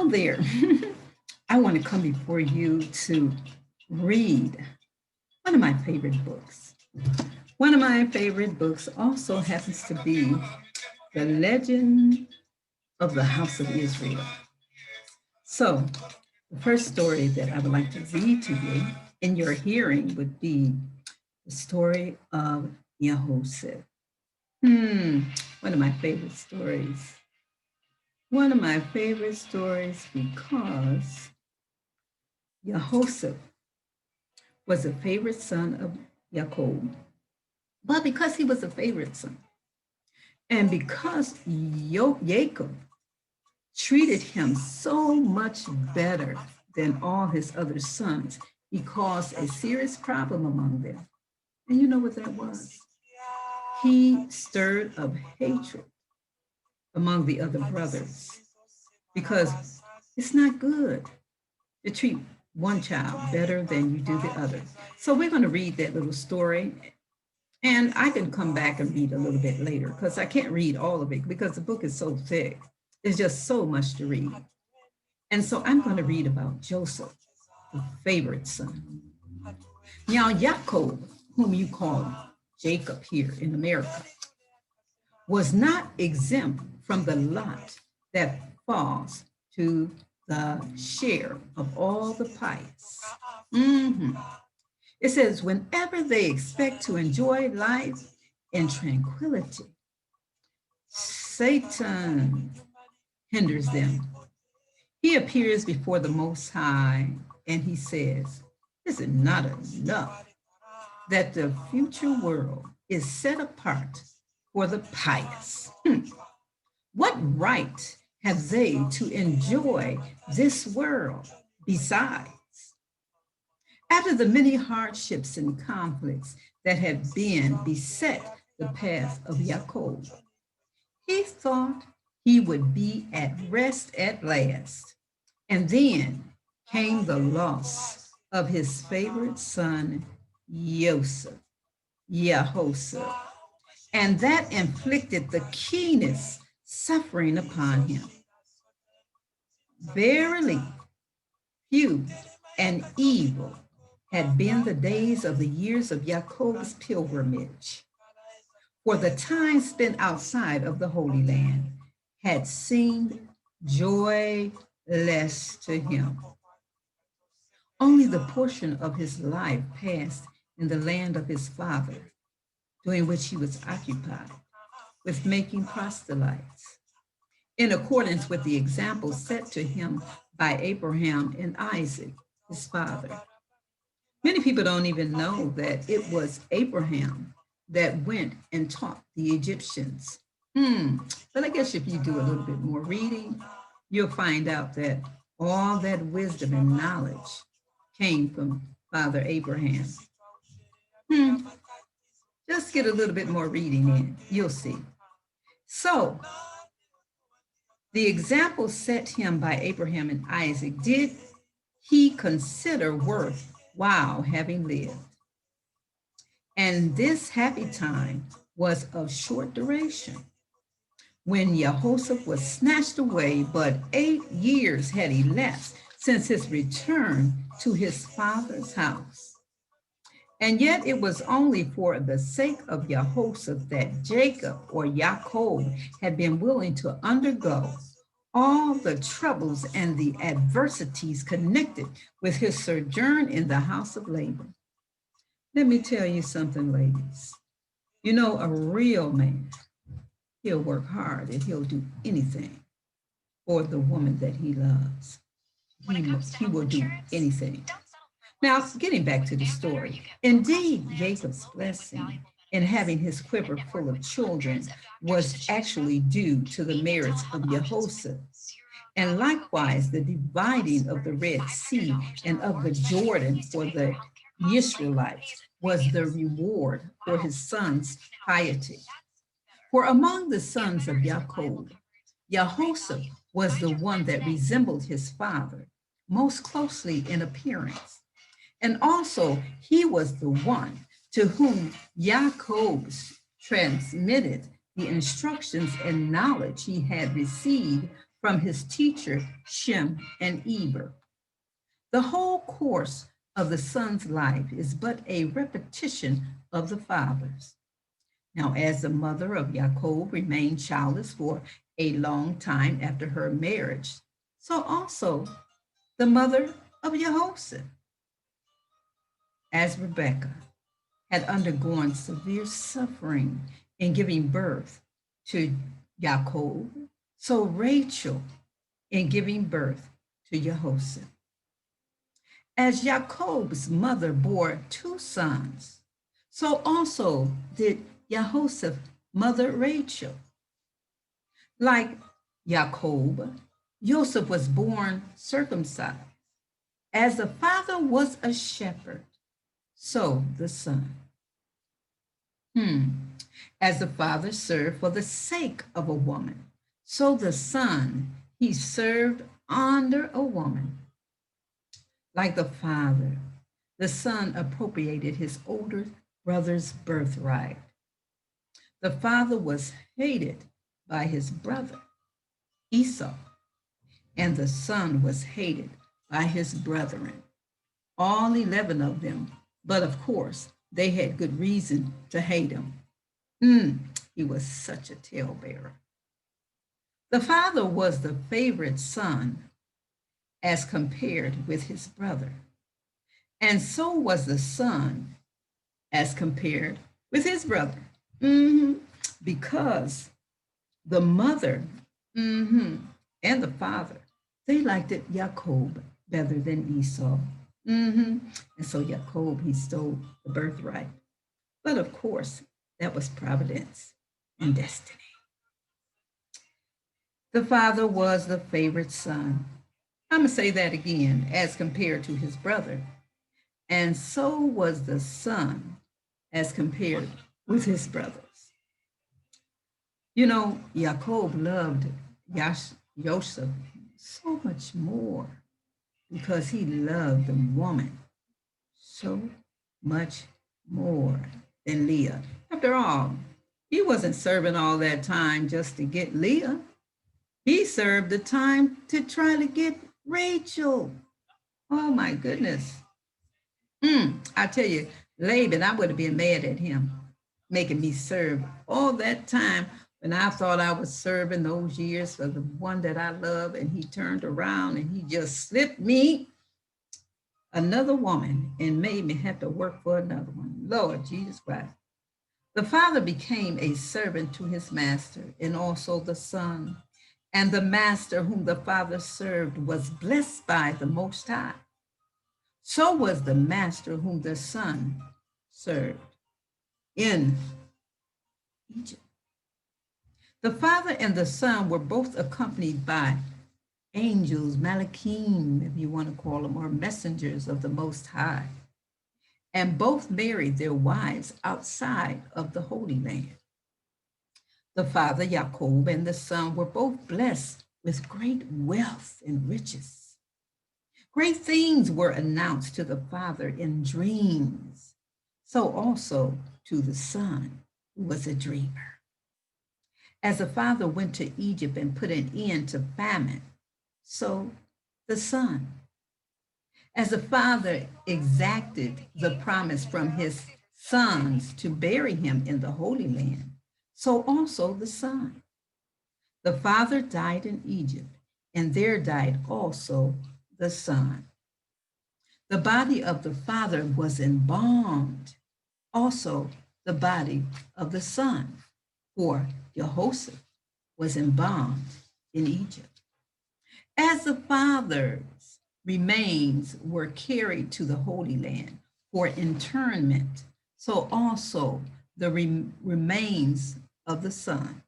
Well, there, I want to come before you to read one of my favorite books. One of my favorite books also happens to be The Legend of the House of Israel. So, the first story that I would like to read to you in your hearing would be the story of Yahoseph. One of my favorite stories. One of my favorite stories because Yahoseph was a favorite son of Yacob, but because he was a favorite son, and because Yacob treated him so much better than all his other sons, he caused a serious problem among them. And you know what that was? He stirred up hatred among the other brothers because it's not good to treat one child better than you do the other. So we're going to read that little story, and I can come back and read a little bit later because I can't read all of it because the book is so thick. There's just so much to read. And so I'm going to read about Joseph, the favorite son. Now, Yacob, whom you call Jacob here in America, was not exempt from the lot that falls to the share of all the pious. It says, whenever they expect to enjoy life in tranquility, Satan hinders them. He appears before the Most High and he says, is it not enough that the future world is set apart for the pious? What right have they to enjoy this world besides? After the many hardships and conflicts that had been beset the path of Yacob, he thought he would be at rest at last. And then came the loss of his favorite son, Yahoseph, and that inflicted the keenest suffering upon him. Verily, few and evil had been the days of the years of Jacob's pilgrimage, for the time spent outside of the Holy Land had seemed joyless to him. Only the portion of his life passed in the land of his father, during which he was occupied with making proselytes, in accordance with the example set to him by Abraham and Isaac, his father. Many people don't even know that it was Abraham that went and taught the Egyptians. But I guess if you do a little bit more reading, you'll find out that all that wisdom and knowledge came from Father Abraham. Just get a little bit more reading in, you'll see. So, the example set him by Abraham and Isaac, did he consider worthwhile having lived? And this happy time was of short duration. When Yahoseph was snatched away, but 8 years had elapsed since his return to his father's house. And yet it was only for the sake of Yahoseph that Jacob or Yacob had been willing to undergo all the troubles and the adversities connected with his sojourn in the house of Laban. Let me tell you something, ladies. You know, a real man, he'll work hard and he'll do anything for the woman that he loves. He will do anything. Now, getting back to the story, indeed, Jacob's blessing in having his quiver full of children was actually due to the merits of Yahoseph. And likewise, the dividing of the Red Sea and of the Jordan for the Israelites was the reward for his son's piety. For among the sons of Yacob, Yahoseph was the one that resembled his father most closely in appearance. And also, he was the one to whom Yacob transmitted the instructions and knowledge he had received from his teacher Shem and Eber. The whole course of the son's life is but a repetition of the father's. Now, as the mother of Yacob remained childless for a long time after her marriage, so also the mother of Yahoseph, as Rebekah had undergone severe suffering in giving birth to Yacob, so Rachel in giving birth to Yahoseph. As Jacob's mother bore two sons, so also did Yahoseph mother Rachel. Like Yacob, Joseph was born circumcised. As the father was a shepherd, so the son. As the father served for the sake of a woman, so the son, he served under a woman. Like the father, the son appropriated his older brother's birthright. The father was hated by his brother, Esau, and the son was hated by his brethren, all 11 of them, but of course, they had good reason to hate him. He was such a talebearer. The father was the favorite son as compared with his brother, and so was the son as compared with his brother. Because the mother and the father, they liked it Yacob better than Esau. And so Yacob, he stole the birthright. But of course, that was providence and destiny. The father was the favorite son. I'm going to say that again, as compared to his brother. And so was the son as compared with his brothers. You know, Yacob loved Yahoseph so much more because he loved the woman so much more than Leah. After all, he wasn't serving all that time just to get Leah. He served the time to try to get Rachel. Oh my goodness. I tell you, Laban, I would have been mad at him, making me serve all that time when I thought I was serving those years for the one that I love, and he turned around and he just slipped me another woman and made me have to work for another one. Lord Jesus Christ. The father became a servant to his master and also the son. And the master whom the father served was blessed by the Most High. So was the master whom the son served in Egypt. The father and the son were both accompanied by angels, malachim, if you want to call them, or messengers of the Most High. And both married their wives outside of the Holy Land. The father, Yacob, and the son were both blessed with great wealth and riches. Great things were announced to the father in dreams, so also to the son, who was a dreamer. As the father went to Egypt and put an end to famine, so the son. As the father exacted the promise from his sons to bury him in the Holy Land, so also the son. The father died in Egypt, and there died also the son. The body of the father was embalmed, also the body of the son, for Yahoseph was embalmed in Egypt. As the father's remains were carried to the Holy Land for interment, so also the remains of the son.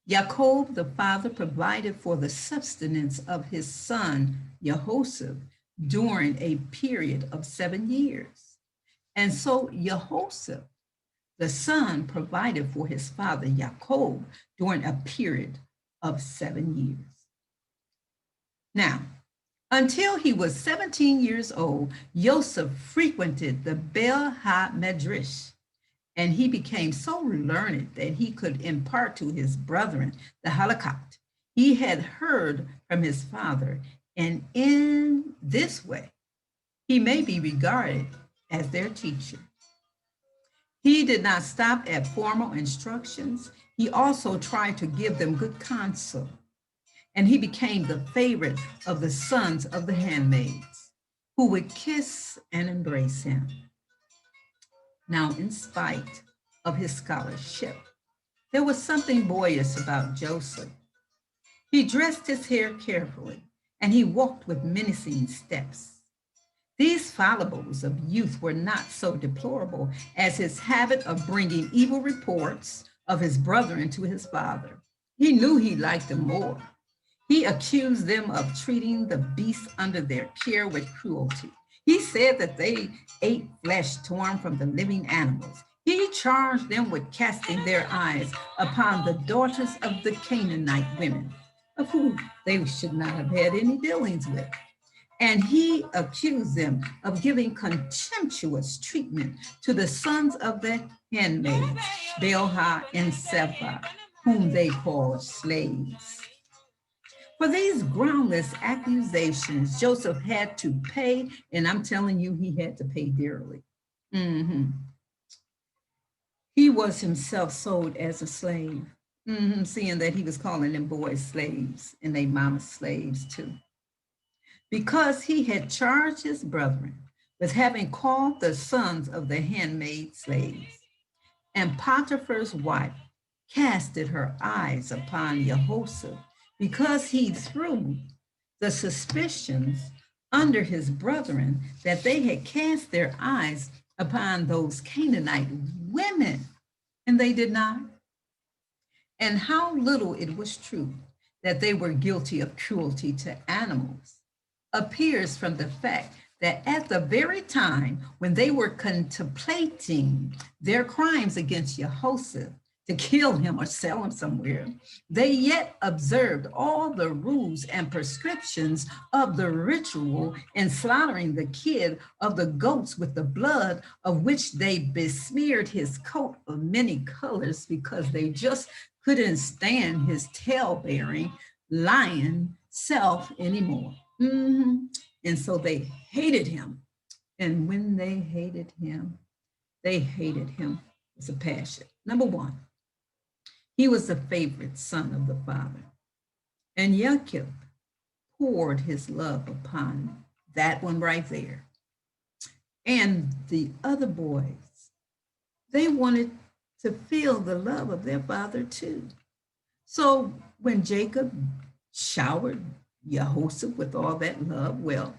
Yacob, the father, provided for the sustenance of his son, Yahoseph, during a period of 7 years. And so Yahoseph, the son, provided for his father, Yacob, during a period of 7 years. Now, until he was 17 years old, Joseph frequented the Bel HaMedrash, and he became so learned that he could impart to his brethren the halakot. He had heard from his father, and in this way, he may be regarded as their teacher. He did not stop at formal instructions. He also tried to give them good counsel, and he became the favorite of the sons of the handmaids, who would kiss and embrace him. Now, in spite of his scholarship, there was something boyish about Joseph. He dressed his hair carefully, and he walked with menacing steps. These foibles of youth were not so deplorable as his habit of bringing evil reports of his brethren to his father. He knew he liked them more. He accused them of treating the beasts under their care with cruelty. He said that they ate flesh torn from the living animals. He charged them with casting their eyes upon the daughters of the Canaanite women, of whom they should not have had any dealings with. And he accused them of giving contemptuous treatment to the sons of the handmaids, Bilhah and Zilpah, whom they called slaves. For these groundless accusations, Joseph had to pay, and I'm telling you, he had to pay dearly. He was himself sold as a slave, seeing that he was calling them boys slaves and they mama slaves too. Because he had charged his brethren with having called the sons of the handmaid slaves. And Potiphar's wife casted her eyes upon Yahoseph because he threw the suspicions under his brethren that they had cast their eyes upon those Canaanite women, and they did not. And how little it was true that they were guilty of cruelty to animals appears from the fact that at the very time when they were contemplating their crimes against Yahoseph to kill him or sell him somewhere, they yet observed all the rules and prescriptions of the ritual in slaughtering the kid of the goats with the blood of which they besmeared his coat of many colors because they just couldn't stand his tail-bearing lion self anymore. And so they hated him. And when they hated him with a passion. Number one, he was the favorite son of the father. And Yacob poured his love upon that one right there. And the other boys, they wanted to feel the love of their father too. So when Jacob showered Yahoseph with all that love, well,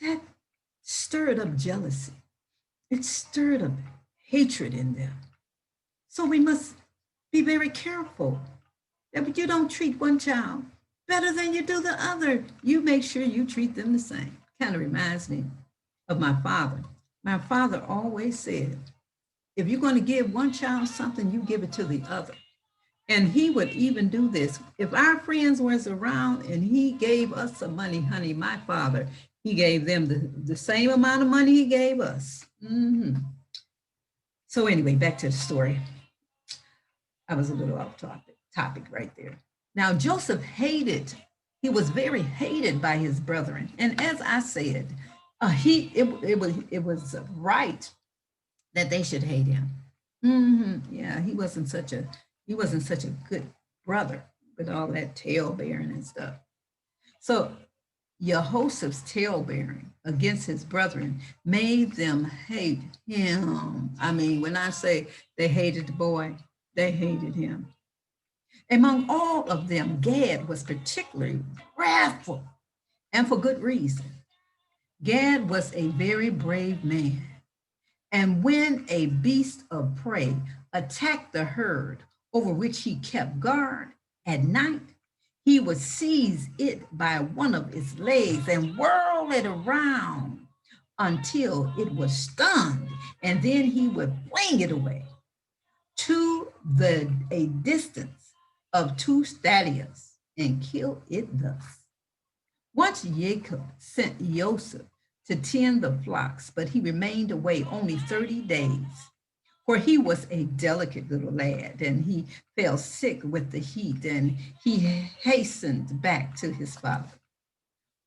that stirred up jealousy. It stirred up hatred in them. So we must be very careful that you don't treat one child better than you do the other. You make sure you treat them the same. Kind of reminds me of my father. My father always said, if you're going to give one child something, you give it to the other. And he would even do this. If our friends was around and he gave us some money, honey, my father, he gave them the same amount of money he gave us. So anyway, back to the story. I was a little off topic right there. Now, Joseph he was very hated by his brethren. And as I said, it was right that they should hate him. Yeah, he wasn't such a good brother with all that tail bearing and stuff. So Yahoseph's tail bearing against his brethren made them hate him. I mean, when I say they hated the boy, they hated him. Among all of them, Gad was particularly wrathful, and for good reason. Gad was a very brave man. And when a beast of prey attacked the herd over which he kept guard at night, he would seize it by one of its legs and whirl it around until it was stunned, and then he would fling it away to a distance of 2 stadias and kill it thus. Once Yacob sent Yahoseph to tend the flocks, but he remained away only 30 days. for he was a delicate little lad, and he fell sick with the heat, and he hastened back to his father.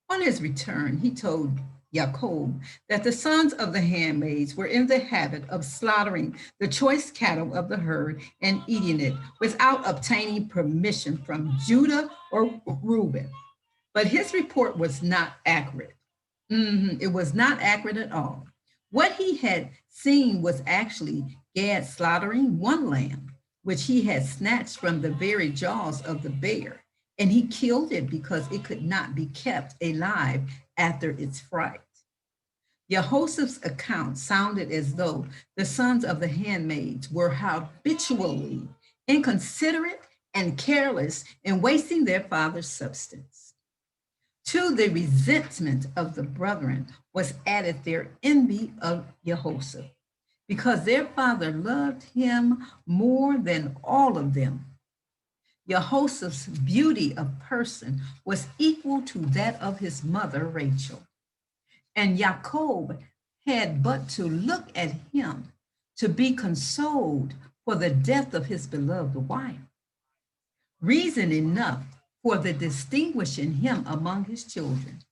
On his return, he told Yacob that the sons of the handmaids were in the habit of slaughtering the choice cattle of the herd and eating it without obtaining permission from Judah or Reuben. But his report was not accurate. It was not accurate at all. What he had seen was actually Gad slaughtering one lamb, which he had snatched from the very jaws of the bear, and he killed it because it could not be kept alive after its fright. Yahoseph's account sounded as though the sons of the handmaids were habitually inconsiderate and careless in wasting their father's substance. To the resentment of the brethren was added their envy of Yahoseph, because their father loved him more than all of them. Yahoseph's beauty of person was equal to that of his mother, Rachel. And Yacob had but to look at him to be consoled for the death of his beloved wife. Reason enough for the distinguishing him among his children.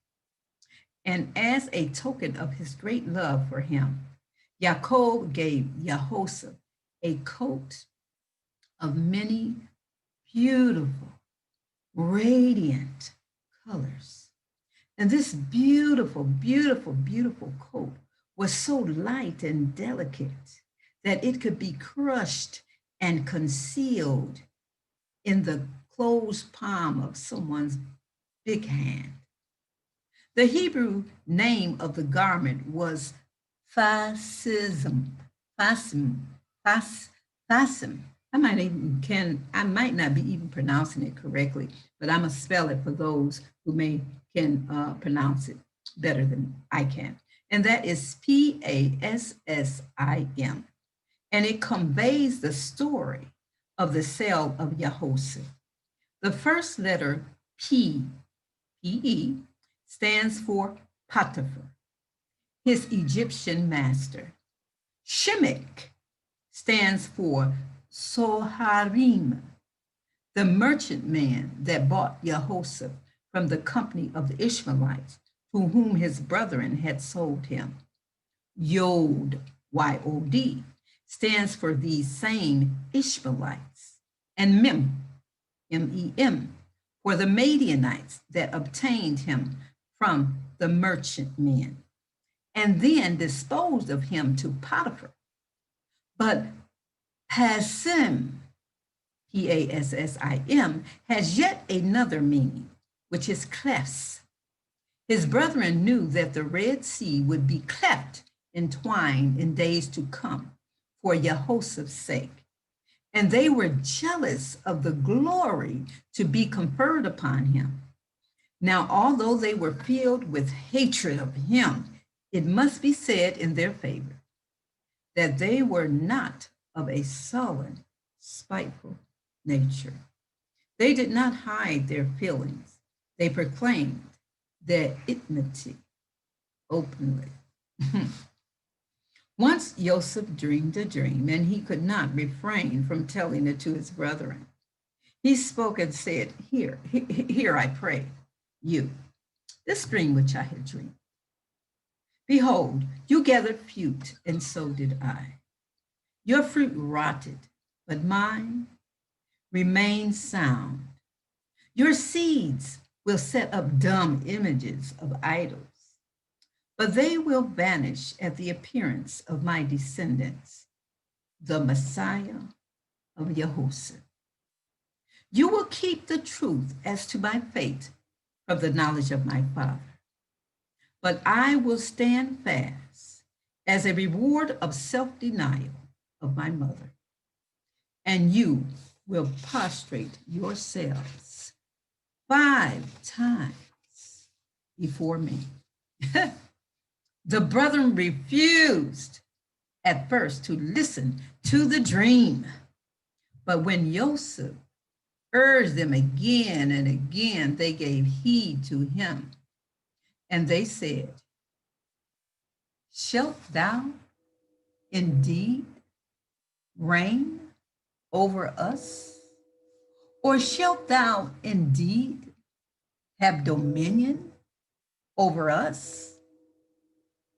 And as a token of his great love for him, Yacob gave Yahoseph a coat of many beautiful, radiant colors. And this beautiful, beautiful, beautiful coat was so light and delicate that it could be crushed and concealed in the closed palm of someone's big hand. The Hebrew name of the garment was fasim. I might not be even pronouncing it correctly, but I'm gonna spell it for those who can pronounce it better than I can. And that is Passim. And it conveys the story of the sale of Yahoseph. The first letter P, P-E, stands for Potiphar, his Egyptian master. Shemek stands for Soharim, the merchantman that bought Yahoseph from the company of the Ishmaelites, to whom his brethren had sold him. Yod, Y-O-D, stands for these same Ishmaelites. And Mem, M-E-M, for the Madianites that obtained him from the merchantmen, and then disposed of him to Potiphar. But Passim, P-A-S-S-I-M, has yet another meaning, which is clefts. His brethren knew that the Red Sea would be cleft in twine in days to come for Yahoseph's sake. And they were jealous of the glory to be conferred upon him. Now, although they were filled with hatred of him, it must be said in their favor that they were not of a sullen, spiteful nature. They did not hide their feelings. They proclaimed their enmity openly. Once Joseph dreamed a dream, and he could not refrain from telling it to his brethren. He spoke and said, Here, I pray you, this dream which I had dreamed. Behold, you gathered fruit, and so did I. Your fruit rotted, but mine remained sound. Your seeds will set up dumb images of idols, but they will vanish at the appearance of my descendants, the Messiah of Yahoseph. You will keep the truth as to my fate from the knowledge of my father, but I will stand fast as a reward of self-denial of my mother, and you will prostrate yourselves 5 times before me. The brethren refused at first to listen to the dream, but when Joseph urged them again and again, they gave heed to him. And they said, Shalt thou indeed reign over us? Or shalt thou indeed have dominion over us?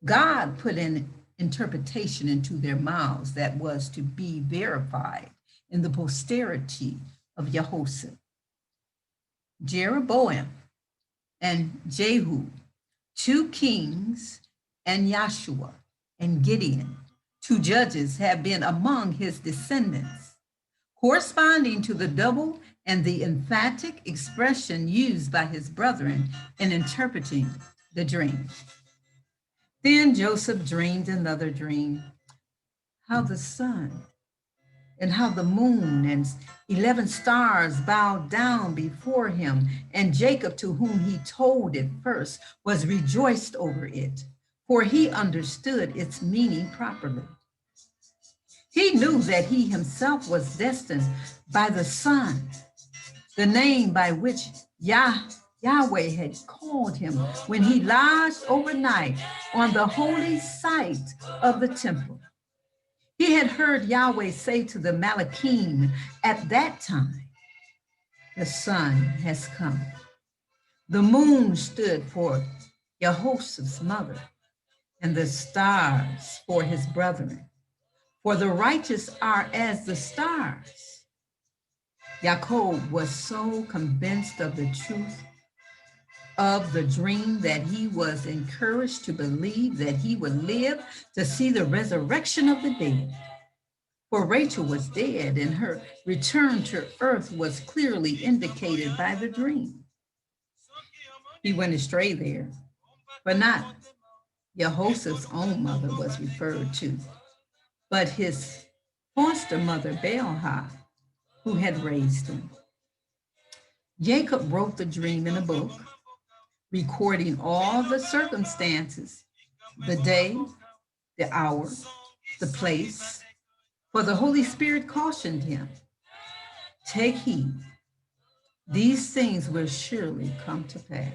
God put an interpretation into their mouths that was to be verified in the posterity of Yahoseph. Jeroboam and Jehu, 2 kings, and Joshua and Gideon, 2 judges, have been among his descendants, corresponding to the double and the emphatic expression used by his brethren in interpreting the dream. Then Joseph dreamed another dream, how the sun and how the moon and 11 stars bowed down before him, and Jacob, to whom he told it first, was rejoiced over it, for he understood its meaning properly. He knew that he himself was destined by the sun, the name by which Yahweh had called him when he lodged overnight on the holy site of the temple. He had heard Yahweh say to the Malachim at that time, the sun has come. The moon stood for Yahoseph's mother, and the stars for his brethren. For the righteous are as the stars. Yacob was so convinced of the truth of the dream that he was encouraged to believe that he would live to see the resurrection of the dead. For Rachel was dead, and her return to earth was clearly indicated by the dream. He went astray there, but not Yahoseph's own mother was referred to, but his foster mother, Bilhah, who had raised him. Yacob wrote the dream in a book, recording all the circumstances, the day, the hour, the place, for the Holy Spirit cautioned him, take heed, these things will surely come to pass.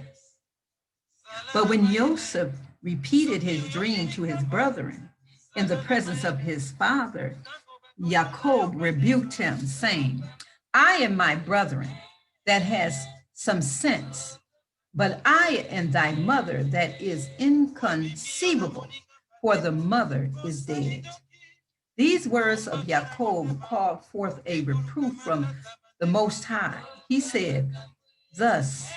But when Joseph repeated his dream to his brethren in the presence of his father, Yacob rebuked him, saying, I am my brethren that has some sense, but I am thy mother that is inconceivable, for the mother is dead. These words of Yacob called forth a reproof from the Most High. He said, thus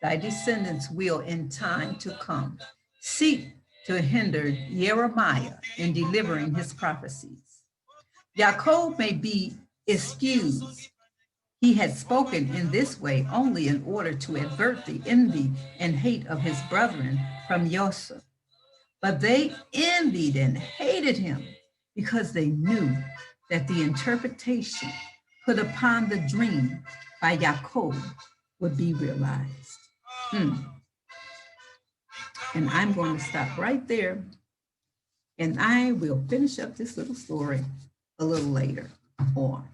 thy descendants will in time to come seek to hinder Jeremiah in delivering his prophecies. Yacob may be excused. He had spoken in this way only in order to avert the envy and hate of his brethren from Joseph. But they envied and hated him because they knew that the interpretation put upon the dream by Yacob would be realized. And I'm going to stop right there, and I will finish up this little story a little later on.